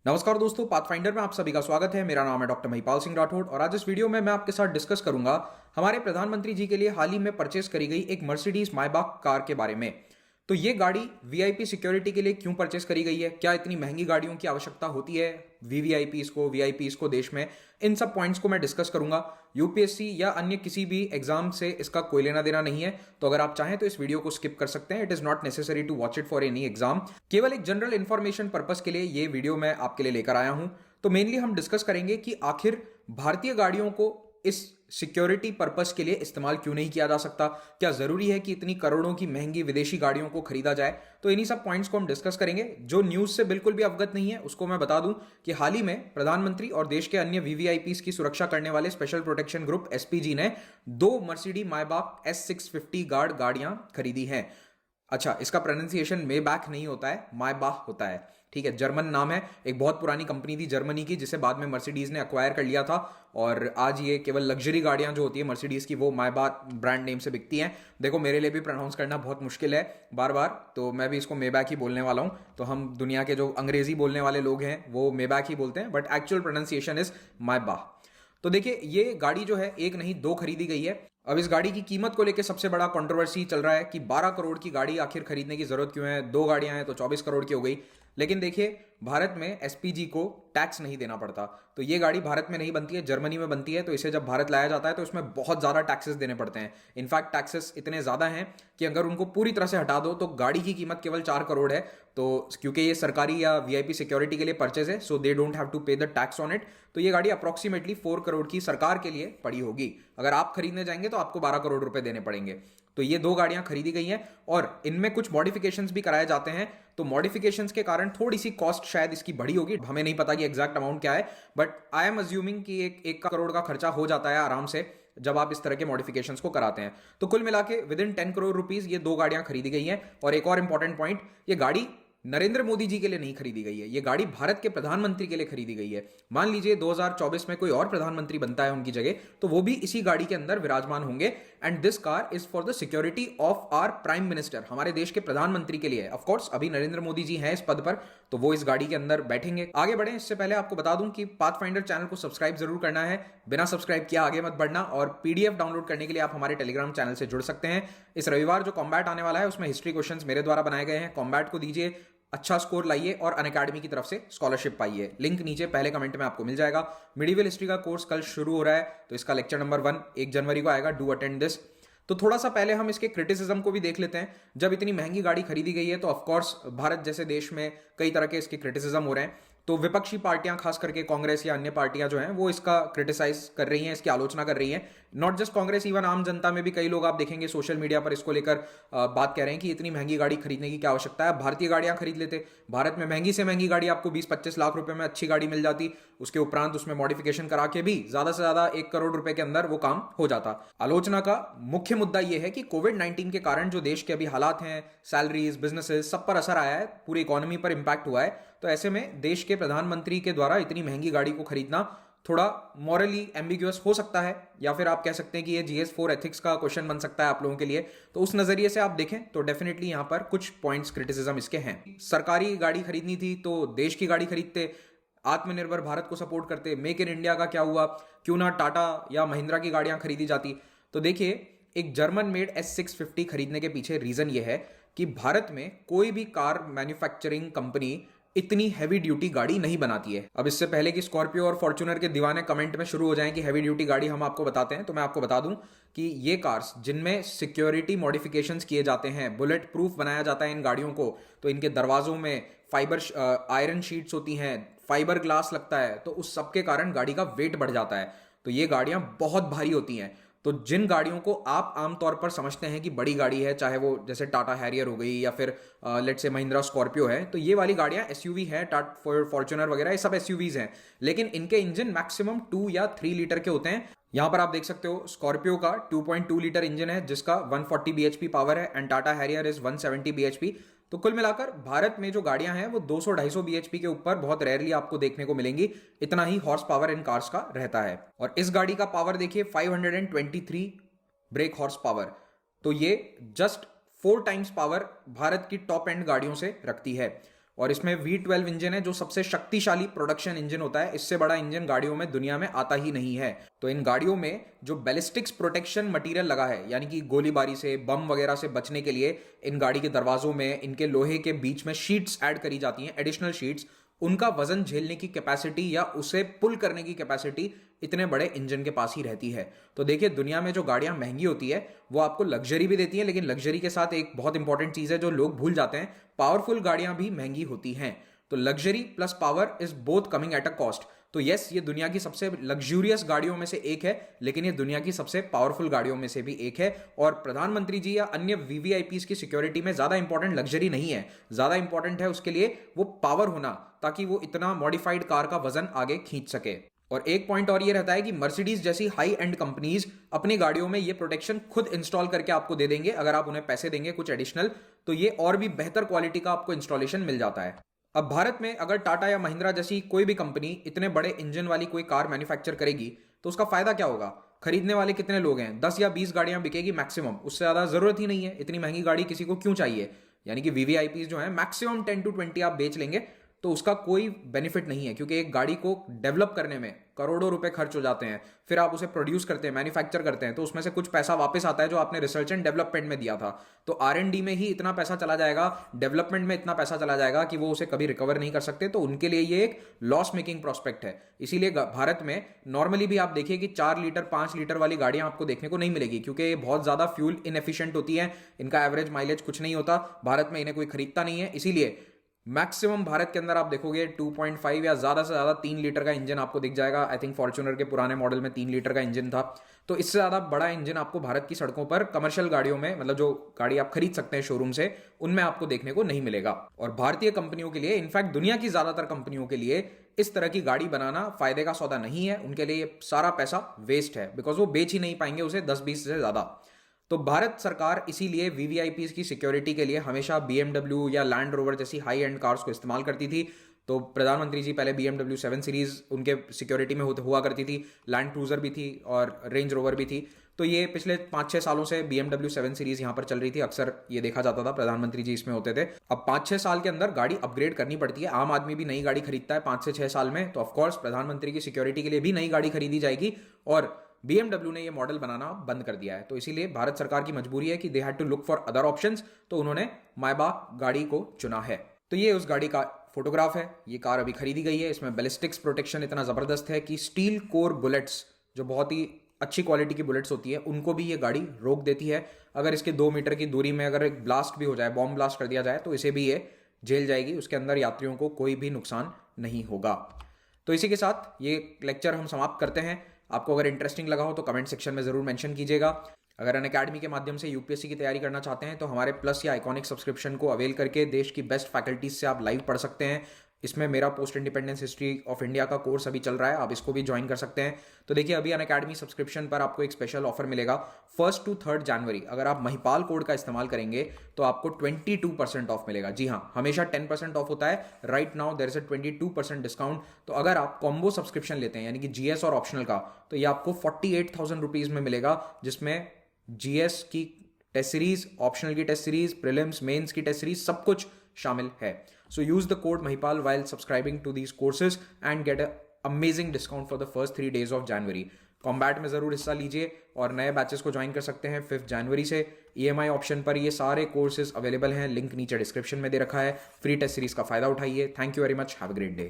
नमस्कार दोस्तों, पाथफाइंडर में आप सभी का स्वागत है। मेरा नाम है डॉक्टर महिपाल सिंह राठौड़ और आज इस वीडियो में मैं आपके साथ डिस्कस करूंगा हमारे प्रधानमंत्री जी के लिए हाल ही में परचेस करी गई एक मर्सिडीज मायबाख कार के बारे में। तो ये गाड़ी वीआईपी सिक्योरिटी के लिए क्यों परचेस करी गई है, क्या इतनी महंगी गाड़ियों की आवश्यकता होती है वीवीआईपीज को देश में, इन सब पॉइंट्स को मैं डिस्कस करूंगा। यूपीएससी या अन्य किसी भी एग्जाम से इसका कोई लेना देना नहीं है, तो अगर आप चाहें तो इस वीडियो को स्किप कर सकते हैं। It is not necessary to watch it for any exam. केवल एक जनरल इंफॉर्मेशन पर्पस के लिए ये वीडियो मैं आपके लिए लेकर आया हूं। तो मेनली हम डिस्कस करेंगे कि आखिर भारतीय गाड़ियों को इस सिक्योरिटी पर्पस के लिए इस्तेमाल क्यों नहीं किया जा सकता, क्या जरूरी है कि इतनी करोड़ों की महंगी विदेशी गाड़ियों को खरीदा जाए। तो इन्हीं सब पॉइंट्स को हम डिस्कस करेंगे। जो न्यूज से बिल्कुल भी अवगत नहीं है उसको मैं बता दूं कि हाल ही में प्रधानमंत्री और देश के अन्य वीवीआईपीज की सुरक्षा करने वाले स्पेशल प्रोटेक्शन ग्रुप एसपीजी ने 2 मर्सिडीज मायबाख S650 गाड़ियां खरीदी हैं। अच्छा, इसका प्रोनाउंसिएशन मेबैक नहीं होता है, मायबाख होता है। ठीक है, जर्मन नाम है। एक बहुत पुरानी कंपनी थी जर्मनी की, जिसे बाद में मर्सिडीज ने अक्वायर कर लिया था और आज ये केवल लग्जरी गाड़ियां जो होती है मर्सिडीज की वो मायबाख ब्रांड नेम से बिकती हैं। देखो, मेरे लिए भी प्रोनाउंस करना बहुत मुश्किल है बार बार, तो मैं भी इसको मेबैक ही बोलने वाला हूं। तो हम दुनिया के जो अंग्रेजी बोलने वाले लोग हैं वो मेबैक ही बोलते हैं, बट एक्चुअल प्रोनाउंसिएशन इज मायबाख। तो देखिए, ये गाड़ी जो है एक नहीं दो खरीदी गई है। अब इस गाड़ी की कीमत को लेकर सबसे बड़ा कंट्रोवर्सी चल रहा है कि 12 करोड़ की गाड़ी आखिर खरीदने की जरूरत क्यों है। 2 गाड़ियां हैं तो 24 करोड़ की हो गई। लेकिन देखिए, भारत में एसपीजी को टैक्स नहीं देना पड़ता। तो ये गाड़ी भारत में नहीं बनती है, जर्मनी में बनती है। तो इसे जब भारत लाया जाता है तो इसमें बहुत ज्यादा टैक्सेस देने पड़ते हैं। इनफैक्ट टैक्सेस इतने ज्यादा हैं कि अगर उनको पूरी तरह से हटा दो तो गाड़ी की कीमत केवल 4 करोड़ है। तो क्योंकि ये सरकारी या वीआईपी सिक्योरिटी के लिए परचेज है, सो दे डोंट हैव टू पे द टैक्स ऑन इट। तो ये गाड़ी अप्रोक्सीमेटली 4 करोड़ की सरकार के लिए पड़ी होगी। अगर आप खरीदने जाएंगे तो आपको 12 करोड़ रुपए देने पड़ेंगे। तो ये 2 गाड़ियां खरीदी गई हैं और इनमें कुछ मॉडिफिकेशंस भी कराए जाते हैं। तो मॉडिफिकेशंस के कारण थोड़ी सी कॉस्ट शायद इसकी बढ़ी होगी, हमें नहीं पता कि एग्जैक्ट अमाउंट क्या है, बट आई एम अज्यूमिंग कि एक करोड़ का खर्चा हो जाता है आराम से जब आप इस तरह के मॉडिफिकेशंस को कराते हैं। तो कुल मिला के विद इन 10 करोड़ रुपीस ये 2 गाड़ियां खरीदी गई हैं। और एक और इंपॉर्टेंट पॉइंट, ये गाड़ी नरेंद्र मोदी जी के लिए नहीं खरीदी गई है, ये गाड़ी भारत के प्रधानमंत्री के लिए खरीदी गई है। मान लीजिए 2024 में कोई और प्रधानमंत्री बनता है उनकी जगह, तो वो भी इसी गाड़ी के अंदर विराजमान होंगे। And this car is for the security of our prime minister, हमारे देश के प्रधानमंत्री के लिए। ऑफ कोर्स अभी नरेंद्र मोदी जी हैं इस पद पर, तो वो इस गाड़ी के अंदर बैठेंगे। आगे बढ़े इससे पहले आपको बता दूं कि पाथफाइंडर चैनल को सब्सक्राइब जरूर करना है, बिना सब्सक्राइब किया आगे मत बढ़ना। और पीडीएफ डाउनलोड करने के लिए आप हमारे टेलीग्राम चैनल से जुड़ सकते हैं। इस रविवार जो कॉम्बैट आने वाला है उसमें हिस्ट्री क्वेश्चंस मेरे द्वारा बनाए गए हैं। कॉम्बैट को दीजिए, अच्छा स्कोर लाइए और अनअकैडमी की तरफ से स्कॉलरशिप पाइए। लिंक नीचे पहले कमेंट में आपको मिल जाएगा। मिडिवल हिस्ट्री का कोर्स कल शुरू हो रहा है, तो इसका लेक्चर नंबर 1 1 जनवरी को आएगा। Do attend this. तो थोड़ा सा पहले हम इसके क्रिटिसिज्म को भी देख लेते हैं। जब इतनी महंगी गाड़ी खरीदी गई है तो ऑफकोर्स भारत जैसे देश में कई तरह के इसके क्रिटिसिज्म हो रहे हैं। तो विपक्षी पार्टियां, खास करके कांग्रेस या अन्य पार्टियां जो हैं वो इसका क्रिटिसाइज कर रही हैं, इसकी आलोचना कर रही हैं। नॉट जस्ट कांग्रेस, इवन आम जनता में भी कई लोग आप देखेंगे सोशल मीडिया पर इसको लेकर बात कह रहे हैं कि इतनी महंगी गाड़ी खरीदने की क्या आवश्यकता है, भारतीय गाड़ियां खरीद लेते। भारत में महंगी से महंगी गाड़ी आपको 20-25 लाख रुपए में अच्छी गाड़ी मिल जाती, उसके उपरांत उसमें मॉडिफिकेशन करा के भी ज्यादा से ज्यादा 1 करोड़ रुपए के अंदर वो काम हो जाता। आलोचना का मुख्य मुद्दा यह है कि कोविड-19 के कारण जो देश के अभी हालात हैं, सैलरीज, बिजनेसेस, सब पर असर आया है, पूरी इकोनॉमी पर इंपैक्ट हुआ है। तो ऐसे में देश के प्रधानमंत्री के द्वारा इतनी महंगी गाड़ी को खरीदना थोड़ा मॉरली एम्बिग्यूअस हो सकता है, या फिर आप कह सकते हैं कि ये GS4 एथिक्स का क्वेश्चन बन सकता है आप लोगों के लिए। तो उस नजरिए से आप देखें तो डेफिनेटली यहां पर कुछ पॉइंट्स क्रिटिसिज्म इसके हैं। सरकारी गाड़ी खरीदनी थी तो देश की गाड़ी खरीदते, आत्मनिर्भर भारत को सपोर्ट करते। मेक इन इंडिया का क्या हुआ, क्यों ना टाटा या महिंद्रा की गाड़ियां खरीदी जाती। तो देखिए, एक जर्मन मेड S650 खरीदने के पीछे रीजन ये है कि भारत में कोई भी कार मैन्युफैक्चरिंग कंपनी इतनी हैवी ड्यूटी गाड़ी नहीं बनाती है। अब इससे पहले कि स्कॉर्पियो और फॉर्च्यूनर के दीवाने कमेंट में शुरू हो जाएं कि हैवी ड्यूटी गाड़ी हम आपको बताते हैं, तो मैं आपको बता दूं कि ये कार्स जिनमें सिक्योरिटी मॉडिफिकेशंस किए जाते हैं, बुलेट प्रूफ बनाया जाता है इन गाड़ियों को, तो इनके दरवाजों में फाइबर आयरन शीट्स होती हैं, फाइबर ग्लास लगता है, तो उस सब के कारण गाड़ी का वेट बढ़ जाता है। तो ये गाड़ियां बहुत भारी होती हैं। तो जिन गाड़ियों को आप आमतौर पर समझते हैं कि बड़ी गाड़ी है, चाहे वो जैसे टाटा हैरियर हो गई या फिर लेट्स से महिंद्रा स्कॉर्पियो है, तो ये वाली गाड़ियां एसयूवी है, फॉर्च्यूनर वगैरह ये सब एसयूवीज हैं। लेकिन इनके इंजन मैक्सिमम 2 या 3 लीटर के होते हैं। यहां पर आप देख सकते हो स्कॉर्पियो का 2.2 लीटर इंजन है जिसका 140 bhp पावर है, and Tata Harrier is 170 bhp। तो कुल मिलाकर भारत में जो गाड़ियां हैं वो 200-250 bhp के ऊपर बहुत रेयरली आपको देखने को मिलेंगी। इतना ही हॉर्स पावर इन कार्स का रहता है। और इस गाड़ी का पावर देखिए 523 ब्रेक हॉर्स पावर, तो ये जस्ट 4 टाइम्स पावर भारत की टॉप एंड गाड़ियों से रखती है। और इसमें V12 इंजन है जो सबसे शक्तिशाली प्रोडक्शन इंजन होता है। इससे बड़ा इंजन गाड़ियों में दुनिया में आता ही नहीं है। तो इन गाड़ियों में जो बैलिस्टिक्स प्रोटेक्शन मटेरियल लगा है, यानी कि गोलीबारी से, बम वगैरह से बचने के लिए इन गाड़ी के दरवाजों में, इनके लोहे के बीच में शीट्स ऐड करी जाती हैं, एडिशनल शीट्स। उनका वजन झेलने की कैपेसिटी या उसे पुल करने की कैपेसिटी इतने बड़े इंजन के पास ही रहती है। तो देखिए, दुनिया में जो गाड़ियां महंगी होती है वो आपको लग्जरी भी देती है, लेकिन लग्जरी के साथ एक बहुत इंपॉर्टेंट चीज है जो लोग भूल जाते हैं, पावरफुल गाड़ियां भी महंगी होती हैं। तो luxury plus power is both coming at a cost. तो यस, ये दुनिया की सबसे लग्जूरियस गाड़ियों में से एक है, लेकिन ये दुनिया की सबसे पावरफुल गाड़ियों में से भी एक है। और प्रधानमंत्री जी या अन्य वीवीआईपीज की सिक्योरिटी में ज्यादा इंपॉर्टेंट लग्जरी नहीं है, ज्यादा इंपॉर्टेंट है उसके लिए वो पावर होना, ताकि वो इतना मॉडिफाइड कार का वजन आगे खींच सके। और एक पॉइंट और ये रहता है कि मर्सिडीज जैसी हाई एंड कंपनीज अपनी गाड़ियों में ये प्रोटेक्शन खुद इंस्टॉल करके आपको दे देंगे। अगर आप उन्हें पैसे देंगे कुछ एडिशनल, तो ये और भी बेहतर क्वालिटी का आपको इंस्टॉलेशन मिल जाता है। अब भारत में अगर टाटा या महिंद्रा जैसी कोई भी कंपनी इतने बड़े इंजन वाली कोई कार मैन्युफैक्चर करेगी, तो उसका फायदा क्या होगा? खरीदने वाले कितने लोग हैं? 10 या 20 गाड़ियां बिकेगी मैक्सिमम, उससे ज्यादा जरूरत ही नहीं है। इतनी महंगी गाड़ी किसी को क्यों चाहिए? यानी कि वीवीआईपी जो है मैक्सिमम 10 to 20 आप बेच लेंगे, तो उसका कोई बेनिफिट नहीं है, क्योंकि एक गाड़ी को डेवलप करने में करोड़ों रुपए खर्च हो जाते हैं। फिर आप उसे प्रोड्यूस करते हैं, मैन्युफैक्चर करते हैं, तो उसमें से कुछ पैसा वापस आता है जो आपने रिसर्च एंड डेवलपमेंट में दिया था। तो R&D में ही इतना पैसा चला जाएगा, डेवलपमेंट में इतना पैसा चला जाएगा कि वो उसे कभी रिकवर नहीं कर सकते। तो उनके लिए ये एक लॉस मेकिंग प्रोस्पेक्ट है। इसीलिए भारत में नॉर्मली भी आप देखिए कि 4 लीटर 5 लीटर वाली गाड़ियां आपको देखने को नहीं मिलेगी, क्योंकि ये बहुत ज्यादा फ्यूल इनएफिशिएंट होती है, इनका एवरेज माइलेज कुछ नहीं होता, भारत में इन्हें कोई खरीदता नहीं है। इसीलिए मैक्सिमम भारत के अंदर आप देखोगे 2.5 या ज्यादा से ज्यादा 3 लीटर का इंजन आपको दिख जाएगा। आई थिंक फॉर्च्यूनर के पुराने मॉडल में 3 लीटर का इंजन था। तो इससे ज्यादा बड़ा इंजन आपको भारत की सड़कों पर कमर्शियल गाड़ियों में, मतलब जो गाड़ी आप खरीद सकते हैं शोरूम से, उनमें आपको देखने को नहीं मिलेगा। और भारतीय कंपनियों के लिए, इनफैक्ट दुनिया की ज्यादातर कंपनियों के लिए, इस तरह की गाड़ी बनाना फायदे का सौदा नहीं है। उनके लिए सारा पैसा वेस्ट है, बिकॉज वो बेच ही नहीं पाएंगे उसे 10-20 से ज्यादा। तो भारत सरकार इसीलिए वीवीआईपीज की सिक्योरिटी के लिए हमेशा BMW या लैंड रोवर जैसी हाई एंड कार्स को इस्तेमाल करती थी। तो प्रधानमंत्री जी पहले BMW 7 सीरीज उनके सिक्योरिटी में हुआ करती थी, लैंड क्रूजर भी थी और रेंज रोवर भी थी। तो ये पिछले 5-6 सालों से BMW 7 सीरीज यहाँ पर चल रही थी, अक्सर ये देखा जाता था, प्रधानमंत्री जी इसमें होते थे। अब 5-6 साल के अंदर गाड़ी अपग्रेड करनी पड़ती है, आम आदमी भी नई गाड़ी खरीदता है 5 से 6 साल में, तो ऑफकोर्स प्रधानमंत्री की सिक्योरिटी के लिए भी नई गाड़ी खरीदी जाएगी। और BMW ने ये मॉडल बनाना बंद कर दिया है, तो इसीलिए भारत सरकार की मजबूरी है कि they had to look for other options, तो उन्होंने मायबाक गाड़ी को चुना है। तो ये उस गाड़ी का फोटोग्राफ है। ये कार अभी खरीदी गई है। इसमें बैलिस्टिक्स प्रोटेक्शन इतना जबरदस्त है कि स्टील कोर बुलेट्स, जो बहुत ही अच्छी क्वालिटी की बुलेट्स होती है, उनको भी ये गाड़ी रोक देती है। अगर इसके 2 मीटर की दूरी में अगर एक ब्लास्ट भी हो जाए, बॉम्ब ब्लास्ट कर दिया जाए, तो इसे भी ये झेल जाएगी। उसके अंदर यात्रियों को कोई भी नुकसान नहीं होगा। तो इसी के साथ ये लेक्चर हम समाप्त करते हैं। आपको अगर इंटरेस्टिंग लगा हो तो कमेंट सेक्शन में जरूर मेंशन कीजिएगा। अगर अनअकैडमी के माध्यम से यूपीएससी की तैयारी करना चाहते हैं तो हमारे प्लस या आइकॉनिक सब्सक्रिप्शन को अवेल करके देश की बेस्ट फैकल्टीज से आप लाइव पढ़ सकते हैं। इसमें मेरा post independence history of India का कोर्स अभी चल रहा है, आप इसको भी ज्वाइन कर सकते हैं। तो देखिए, अभी अनअकैडमी सब्सक्रिप्शन पर आपको एक स्पेशल ऑफर मिलेगा 1 to 3 जनवरी। अगर आप महिपाल कोड का इस्तेमाल करेंगे तो आपको 22% ऑफ मिलेगा। जी हाँ, हमेशा 10% ऑफ होता है, right now there is a 22% discount. तो अगर आप कॉम्बो सब्सक्रिप्शन लेते हैं, यानी कि जीएस और ऑप्शनल का, तो ये आपको 48,000 रुपीज में मिलेगा, जिसमें जीएस की टेस्ट सीरीज, ऑप्शनल की टेस्ट सीरीज, प्रीलिम्स, मेंस की टेस्ट सीरीज, सब कुछ शामिल है। So use the code Mahipal while subscribing to these courses and get an amazing discount for the first 3 days of January. Combat में जरूर हिस्सा लीजिए और नए बैचेस को ज्वाइन कर सकते हैं 5 जनवरी से। EMI ऑप्शन पर ये सारे कोर्सेज अवेलेबल हैं, लिंक नीचे डिस्क्रिप्शन में दे रखा है। फ्री टेस्ट सीरीज का फायदा उठाइए। Thank you very much, have a great day.